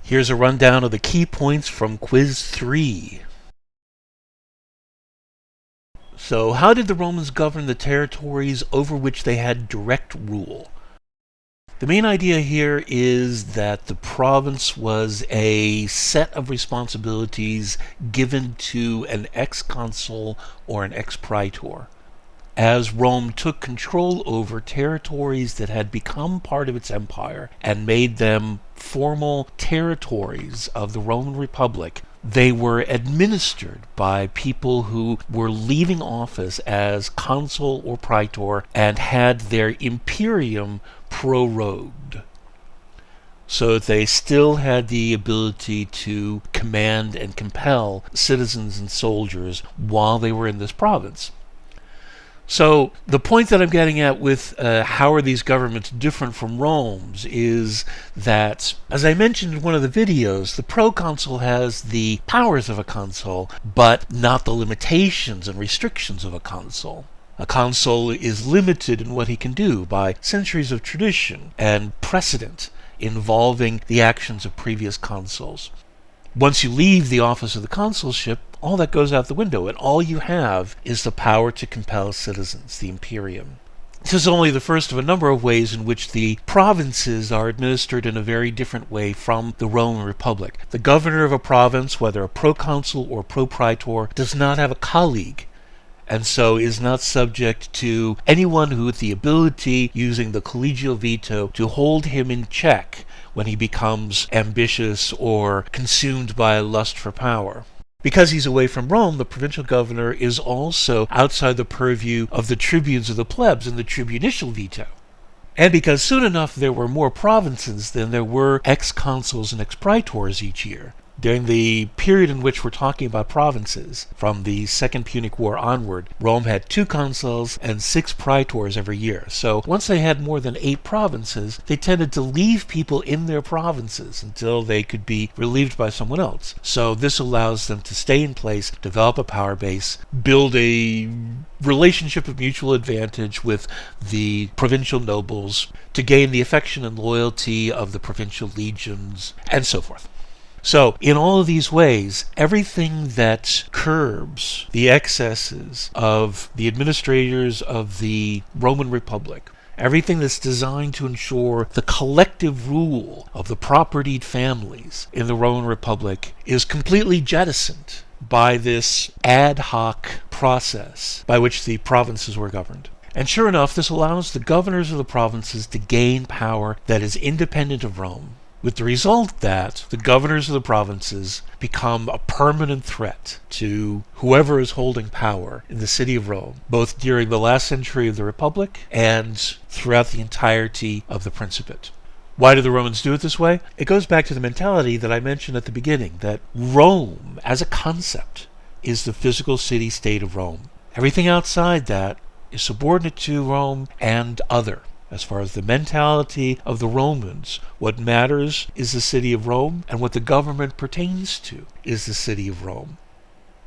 Here's a rundown of the key points from Quiz 3. So, how did the Romans govern the territories over which they had direct rule? The main idea here is that the province was a set of responsibilities given to an ex-consul or an ex-praetor. As Rome took control over territories that had become part of its empire and made them formal territories of the Roman Republic, they were administered by people who were leaving office as consul or praetor and had their imperium prorogued, so that they still had the ability to command and compel citizens and soldiers while they were in this province. So the point that I'm getting at with how are these governments different from Rome's is that, as I mentioned in one of the videos, the proconsul has the powers of a consul, but not the limitations and restrictions of a consul. A consul is limited in what he can do by centuries of tradition and precedent involving the actions of previous consuls. Once you leave the office of the consulship, all that goes out the window, and all you have is the power to compel citizens, the imperium. This is only the first of a number of ways in which the provinces are administered in a very different way from the Roman Republic. The governor of a province, whether a proconsul or propraetor, does not have a colleague, and so is not subject to anyone who with the ability, using the collegial veto, to hold him in check when he becomes ambitious or consumed by a lust for power. Because he's away from Rome, the provincial governor is also outside the purview of the tribunes of the plebs and the tribunicial veto. And because soon enough there were more provinces than there were ex-consuls and ex-praetors each year, during the period in which we're talking about provinces, from the Second Punic War onward, Rome had 2 consuls and 6 praetors every year. So once they had more than 8 provinces, they tended to leave people in their provinces until they could be relieved by someone else. So this allows them to stay in place, develop a power base, build a relationship of mutual advantage with the provincial nobles, to gain the affection and loyalty of the provincial legions, and so forth. So, in all of these ways, everything that curbs the excesses of the administrators of the Roman Republic, everything that's designed to ensure the collective rule of the propertied families in the Roman Republic, is completely jettisoned by this ad hoc process by which the provinces were governed. And sure enough, this allows the governors of the provinces to gain power that is independent of Rome, with the result that the governors of the provinces become a permanent threat to whoever is holding power in the city of Rome, both during the last century of the Republic and throughout the entirety of the Principate. Why do the Romans do it this way? It goes back to the mentality that I mentioned at the beginning, that Rome, as a concept, is the physical city-state of Rome. Everything outside that is subordinate to Rome and other. As far as the mentality of the Romans, what matters is the city of Rome, and what the government pertains to is the city of Rome.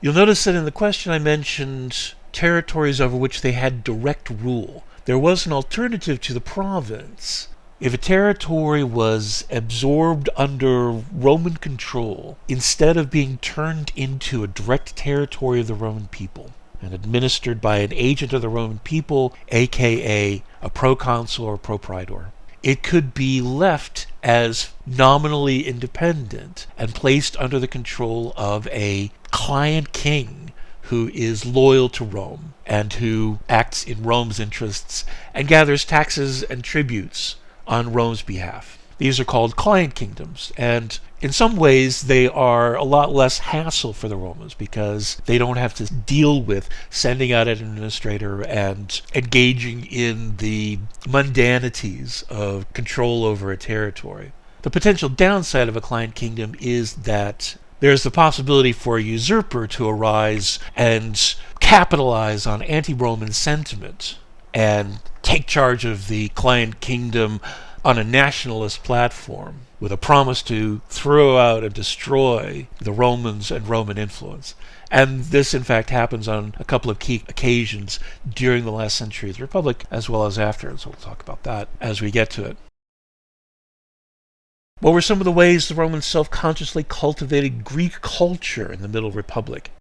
You'll notice that in the question I mentioned territories over which they had direct rule. There was an alternative to the province. If a territory was absorbed under Roman control, instead of being turned into a direct territory of the Roman people, and administered by an agent of the Roman people, aka a proconsul or propraetor, it could be left as nominally independent and placed under the control of a client king who is loyal to Rome and who acts in Rome's interests and gathers taxes and tributes on Rome's behalf. These are called client kingdoms, and in some ways they are a lot less hassle for the Romans because they don't have to deal with sending out an administrator and engaging in the mundanities of control over a territory. The potential downside of a client kingdom is that there's the possibility for a usurper to arise and capitalize on anti-Roman sentiment and take charge of the client kingdom on a nationalist platform with a promise to throw out and destroy the Romans and Roman influence. And this, in fact, happens on a couple of key occasions during the last century of the Republic, as well as after. And so we'll talk about that as we get to it. What were some of the ways the Romans self-consciously cultivated Greek culture in the Middle Republic?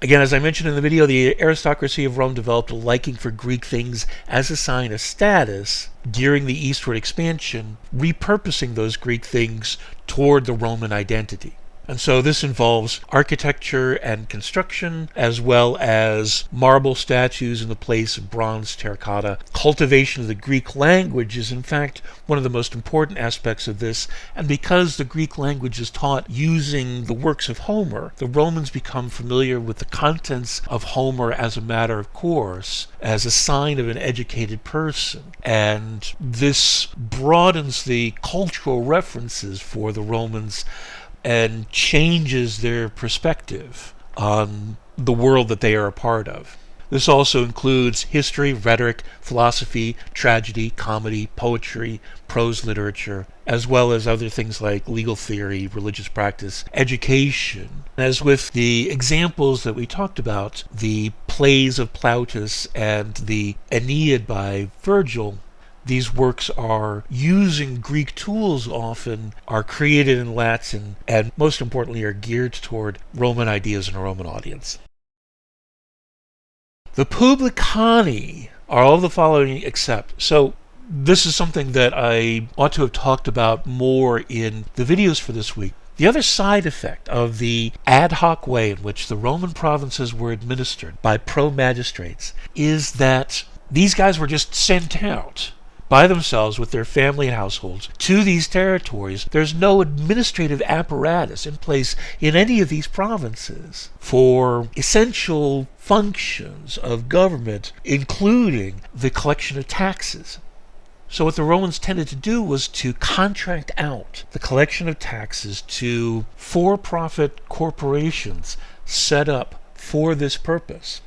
Again, as I mentioned in the video, the aristocracy of Rome developed a liking for Greek things as a sign of status during the eastward expansion, repurposing those Greek things toward the Roman identity. And so this involves architecture and construction, as well as marble statues in the place of bronze terracotta. Cultivation of the Greek language is, in fact, one of the most important aspects of this, and because the Greek language is taught using the works of Homer, the Romans become familiar with the contents of Homer as a matter of course, as a sign of an educated person. And this broadens the cultural references for the Romans and changes their perspective on the world that they are a part of. This also includes history, rhetoric, philosophy, tragedy, comedy, poetry, prose literature, as well as other things like legal theory, religious practice, education. As with the examples that we talked about, the plays of Plautus and the Aeneid by Virgil, these works are using Greek tools often, are created in Latin, and most importantly are geared toward Roman ideas and a Roman audience. The publicani are all the following except. So this is something that I ought to have talked about more in the videos for this week. The other side effect of the ad hoc way in which the Roman provinces were administered by pro-magistrates is that these guys were just sent out by themselves with their family and households to these territories. There's no administrative apparatus in place in any of these provinces for essential functions of government, including the collection of taxes. So what the Romans tended to do was to contract out the collection of taxes to for-profit corporations set up for this purpose.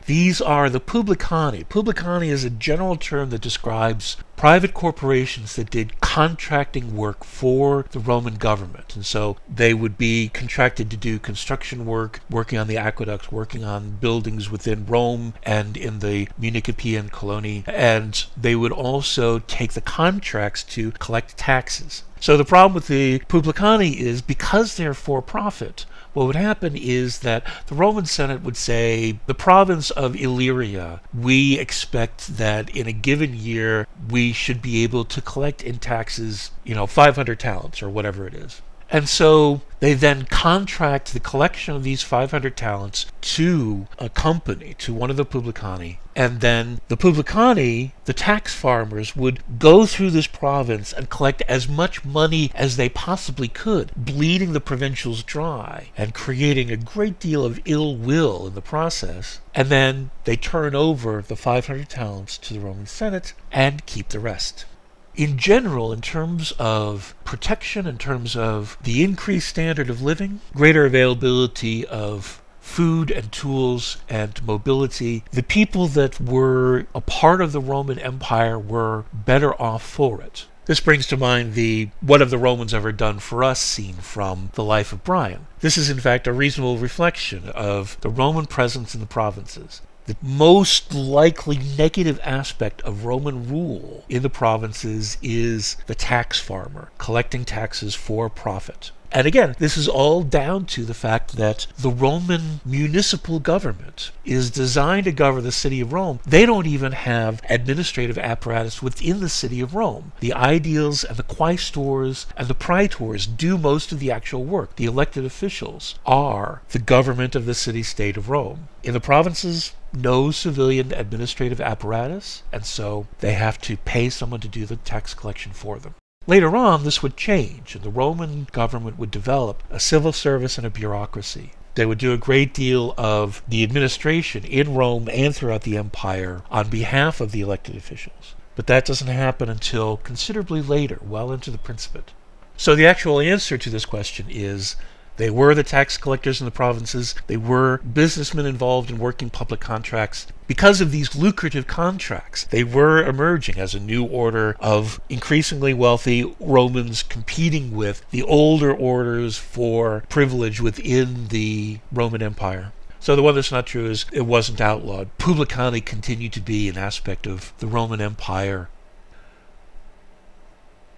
These are the publicani. Publicani is a general term that describes private corporations that did contracting work for the Roman government. And so they would be contracted to do construction work, working on the aqueducts, working on buildings within Rome and in the Municipian colony. And they would also take the contracts to collect taxes. So the problem with the publicani is because they're for profit, what would happen is that the Roman Senate would say, the province of Illyria, we expect that in a given year we should be able to collect in taxes, 500 talents or whatever it is. And so they then contract the collection of these 500 talents to a company, to one of the publicani. And then the publicani, the tax farmers, would go through this province and collect as much money as they possibly could, bleeding the provincials dry and creating a great deal of ill will in the process. And then they turn over the 500 talents to the Roman Senate and keep the rest. In general, in terms of protection, in terms of the increased standard of living, greater availability of food and tools and mobility, the people that were a part of the Roman Empire were better off for it. This brings to mind the "What have the Romans ever done for us" scene from The Life of Brian. This is in fact a reasonable reflection of the Roman presence in the provinces. The most likely negative aspect of Roman rule in the provinces is the tax farmer, collecting taxes for profit. And again, this is all down to the fact that the Roman municipal government is designed to govern the city of Rome. They don't even have administrative apparatus within the city of Rome. The aediles and the quaestors and the praetors do most of the actual work. The elected officials are the government of the city-state of Rome. In the provinces, no civilian administrative apparatus, and so they have to pay someone to do the tax collection for them. Later on, this would change, and the Roman government would develop a civil service and a bureaucracy. They would do a great deal of the administration in Rome and throughout the empire on behalf of the elected officials. But that doesn't happen until considerably later, well into the Principate. So the actual answer to this question is they were the tax collectors in the provinces. They were businessmen involved in working public contracts. Because of these lucrative contracts, they were emerging as a new order of increasingly wealthy Romans competing with the older orders for privilege within the Roman Empire. So the one that's not true is it wasn't outlawed. Publicani continued to be an aspect of the Roman Empire.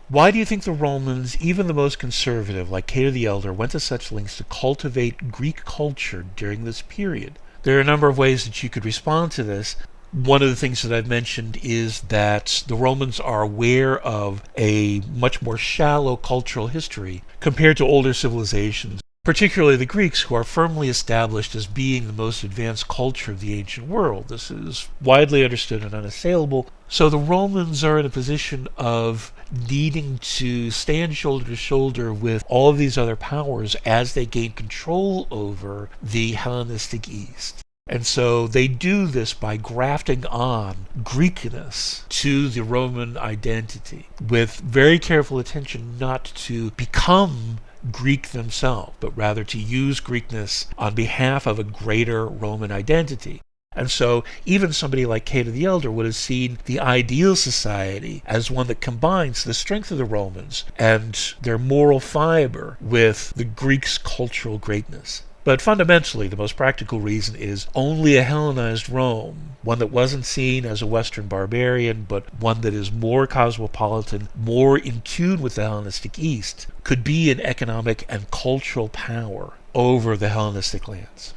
Why do you think the Romans, even the most conservative, like Cato the Elder, went to such lengths to cultivate Greek culture during this period? There are a number of ways that you could respond to this. One of the things that I've mentioned is that the Romans are aware of a much more shallow cultural history compared to older civilizations, particularly the Greeks, who are firmly established as being the most advanced culture of the ancient world. This is widely understood and unassailable. So the Romans are in a position of needing to stand shoulder to shoulder with all of these other powers as they gain control over the Hellenistic East. And so they do this by grafting on Greekness to the Roman identity with very careful attention not to become Greek themselves, but rather to use Greekness on behalf of a greater Roman identity. And so even somebody like Cato the Elder would have seen the ideal society as one that combines the strength of the Romans and their moral fiber with the Greeks' cultural greatness. But fundamentally, the most practical reason is only a Hellenized Rome, one that wasn't seen as a Western barbarian, but one that is more cosmopolitan, more in tune with the Hellenistic East, could be an economic and cultural power over the Hellenistic lands.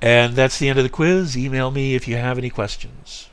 And that's the end of the quiz. Email me if you have any questions.